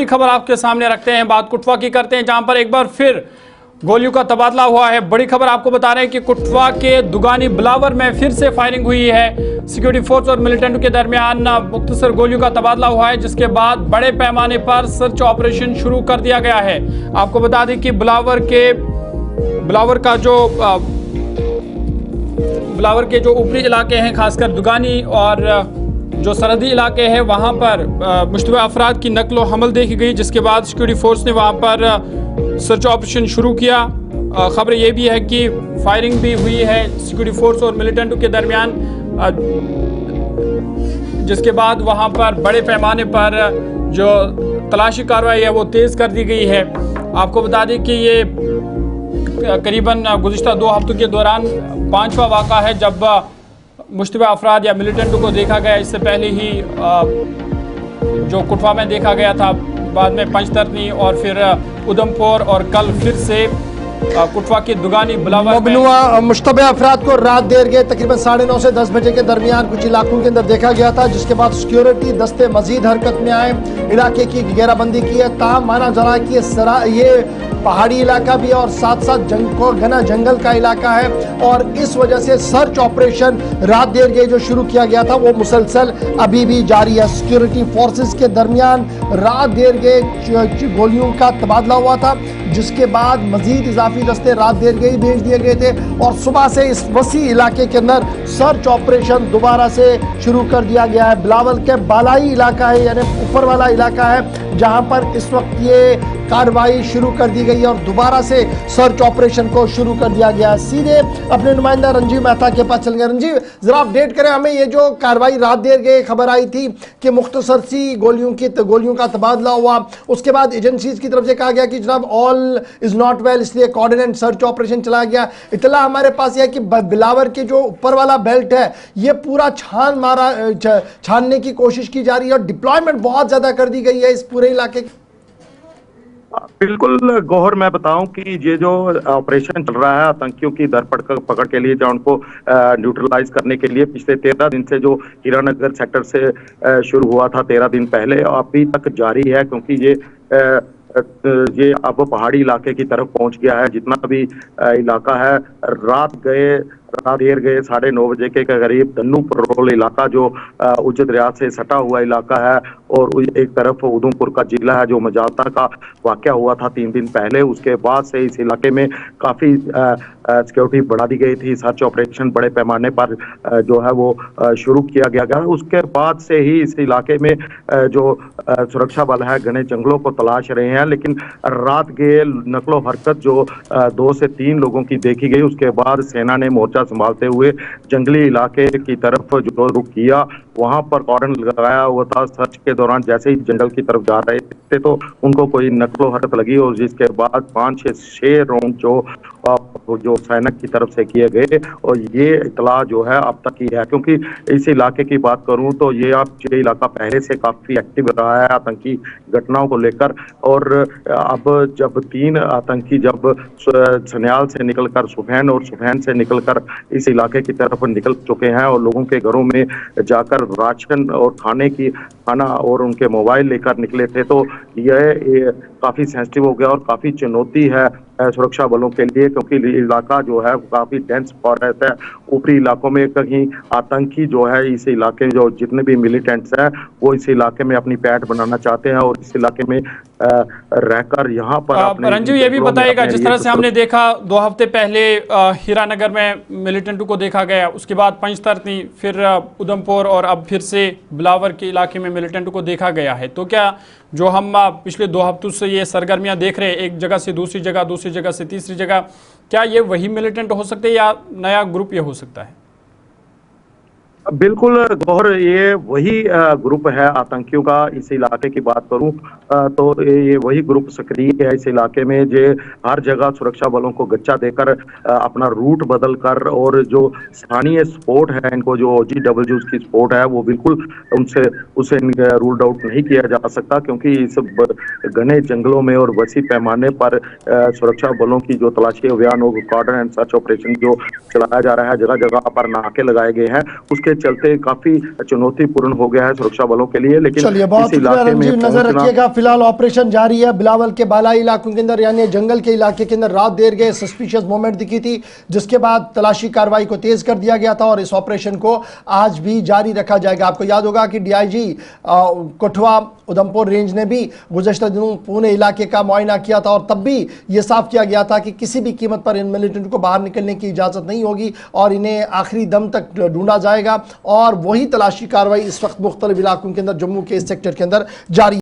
खबर आपके सामने रखते हैं, बात कुटवा की करते हैं, जहां पर एक बार फिर गोलियों का तबादला हुआ है। बड़ी खबर आपको बता रहे हैं कि कुटवा के दुगानी बिलावर में फिर से फायरिंग हुई है। सिक्योरिटी फोर्स और मिलिटेंट के दरमियान मुख्तसर गोलियों का तबादला हुआ है, जिसके बाद बड़े पैमाने पर सर्च ऑपरेशन शुरू कर दिया गया है। आपको बता दें कि बिलावर के जो ऊपरी इलाके हैं, खासकर दुगानी और जो सरहदी इलाके हैं, वहां पर मुश्तबा अफराद की नकलो हमल देखी गई, जिसके बाद सिक्योरिटी फोर्स ने वहां पर सर्च ऑपरेशन शुरू किया। खबर ये भी है कि फायरिंग भी हुई है सिक्योरिटी फोर्स और मिलिटेंटों के दरमियान, जिसके बाद वहां पर बड़े पैमाने पर जो तलाशी कार्रवाई है वो तेज़ कर दी गई है। आपको बता दें कि ये करीबन गुज़िश्ता 2 हफ्तों के दौरान 5वां वाक़ा है जब मुश्तबा अफराद या मिलिटेंटों को देखा गया। इससे पहले ही जो कुटवा में देखा गया था, बाद में पंचतरनी और फिर उधमपुर और कल फिर से कुटवा के दुगानी बिलावर मुश्तबा अफराद को रात देर गए तकरीबन 9:30 से 10 बजे के दरमियान कुछ इलाकों के अंदर देखा गया था, जिसके बाद सिक्योरिटी दस्ते मजीद हरकत में आए, इलाके की घेराबंदी की है। ताहम माना जा रहा है कि ये पहाड़ी इलाका भी है और साथ साथ घना जंगल का इलाका है, और इस वजह से सर्च ऑपरेशन रात देर गए जो शुरू किया गया था वो मुसलसल अभी भी जारी है। सिक्योरिटी फोर्सेस के दरमियान रात देर गए गोलियों का तबादला हुआ था, जिसके बाद मजीद इजाफी दस्ते रात देर गए भेज दिए गए थे, और सुबह से इस वसी इलाके के अंदर सर्च ऑपरेशन दोबारा से शुरू कर दिया गया है। बिलावल के बालाई इलाका है, यानी ऊपर वाला इलाका है, जहां पर इस वक्त ये कार्रवाई शुरू कर दी गई है और दोबारा से सर्च ऑपरेशन को शुरू कर दिया गया है। सीधे अपने नुमाइंदा रंजीव मेहता के पास चल गए। रंजीव, जरा अपडेट करें हमें, ये जो कार्रवाई रात देर गए खबर आई थी कि मुख्तसर सी गोलियों का तबादला हुआ, उसके बाद एजेंसीज की तरफ से कहा गया कि जनाब ऑल इज नॉट वेल, इसलिए कोऑर्डिनेट सर्च ऑपरेशन चला गया। इतला हमारे पास यह है कि बिलावर के जो ऊपर वाला बेल्ट है ये पूरा छानने की कोशिश की जा रही है और डिप्लॉयमेंट बहुत ज्यादा कर दी गई है इस पूरे इलाके की। बिल्कुल गौहर, मैं बताऊं कि ये जो ऑपरेशन चल रहा है आतंकियों की पकड़ के लिए, जो उनको न्यूट्रलाइज करने के लिए पिछले 13 दिन से जो हीरानगर सेक्टर से शुरू हुआ था 13 दिन पहले, अभी तक जारी है, क्योंकि ये अब पहाड़ी इलाके की तरफ पहुंच गया है। जितना भी इलाका है, रात देर गए 9:30 बजे के करीब दन्नू परोल इलाका जो उच्च दरिया से सटा हुआ इलाका है, और एक तरफ उधमपुर का जिला है जो मजालता का वाकया हुआ था 3 दिन पहले, उसके बाद से इस इलाके में काफी सिक्योरिटी बढ़ा दी गई थी। सर्च ऑपरेशन बड़े पैमाने पर जो है वो शुरू किया गया। उसके बाद से ही इस इलाके में जो सुरक्षा बल है घने जंगलों को तलाश रहे हैं, लेकिन रात के नकलो हरकत जो 2 से 3 लोगों की देखी गई, उसके बाद सेना ने मोर्चा संभालते हुए जंगली इलाके की तरफ जो रुख किया, वहां पर कॉर्डन लगाया हुआ था। सर्च के दौरान जैसे ही जंगल की तरफ जा रहे थे तो उनको कोई नकलो हरकत लगी, और जिसके बाद 5-6 राउंड जो सैनिक की तरफ से किए गए, और ये इतला जो है अब तक ही है। क्योंकि इस इलाके की बात करूं तो ये इलाका पहले से काफी एक्टिव रहा है आतंकी घटनाओं को लेकर, और अब जब 3 आतंकी जब सन्याल से निकलकर सुफैन और सुफैन से निकलकर इस इलाके की तरफ निकल चुके हैं और लोगों के घरों में जाकर राशन और खाना और उनके मोबाइल लेकर निकले थे, तो यह काफी सेंसिटिव हो गया और काफी चुनौती है सुरक्षा बलों के लिए, क्योंकि इलाका जो है काफी डेंस फॉरेस्ट है। ऊपरी इलाकों में कहीं आतंकी जो है इस इलाके जो जितने भी मिलिटेंट्स हैं वो इस इलाके में अपनी पैठ बनाना चाहते हैं, और इस इलाके में रहकर यहाँ पर रंजीव ये भी बताइएगा, जिस तरह से हमने देखा 2 हफ्ते पहले हीरानगर में मिलिटेंटों को देखा गया, उसके बाद पंचतरनी, फिर उधमपुर और अब फिर से बिलावर के इलाके में मिलिटेंटों को देखा गया है, तो क्या जो हम पिछले 2 हफ्तों से ये सरगर्मियां देख रहे हैं, एक जगह से दूसरी जगह से तीसरी जगह, क्या ये वही मिलिटेंट हो सकते हैं या नया ग्रुप ये हो सकता है? बिल्कुल गौहर, ये वही ग्रुप है आतंकियों का। इस इलाके की बात करूं तो ये वही ग्रुप सक्रिय है इस इलाके में, जो हर जगह सुरक्षा बलों को गच्चा देकर अपना रूट बदल कर, और जो स्थानीय सपोर्ट है इनको, जो OGWs की सपोर्ट है, वो बिल्कुल उसे रूल्ड आउट नहीं किया जा सकता, क्योंकि इस घने जंगलों में और वसी पैमाने पर सुरक्षा बलों की जो तलाशी अभियान और कॉर्डन एंड सर्च ऑपरेशन जो चलाया जा रहा है, जगह जगह पर नाके लगाए गए हैं, उसके चलते काफी चुनौतीपूर्ण हो गया है सुरक्षा बलों के लिए। लेकिन चलिए, बहुत इस इलाके में नजर पहुंचना- रखिएगा। फिलहाल ऑपरेशन जारी है। बिलावल के बालाई इलाकों के अंदर यानी जंगल के इलाके के अंदर रात देर गए सस्पिशियस मूवमेंट दिखी थी, जिसके बाद तलाशी कार्रवाई को तेज कर दिया गया था और इस ऑपरेशन को आज भी जारी रखा जाएगा। आपको याद होगा कि डीआईजी कठुआ उधमपुर रेंज ने भी गुज़श्ता दिनों पुणे इलाके का मुआयना किया था और तब भी यह साफ किया गया था कि किसी भी कीमत पर इन मिलिटेंट को बाहर निकलने की इजाजत नहीं होगी और इन्हें आखिरी दम तक ढूंढा जाएगा। और वही तलाशी कार्रवाई इस वक्त मुख्तलिफ इलाकों के अंदर जम्मू के इस सेक्टर के अंदर जारी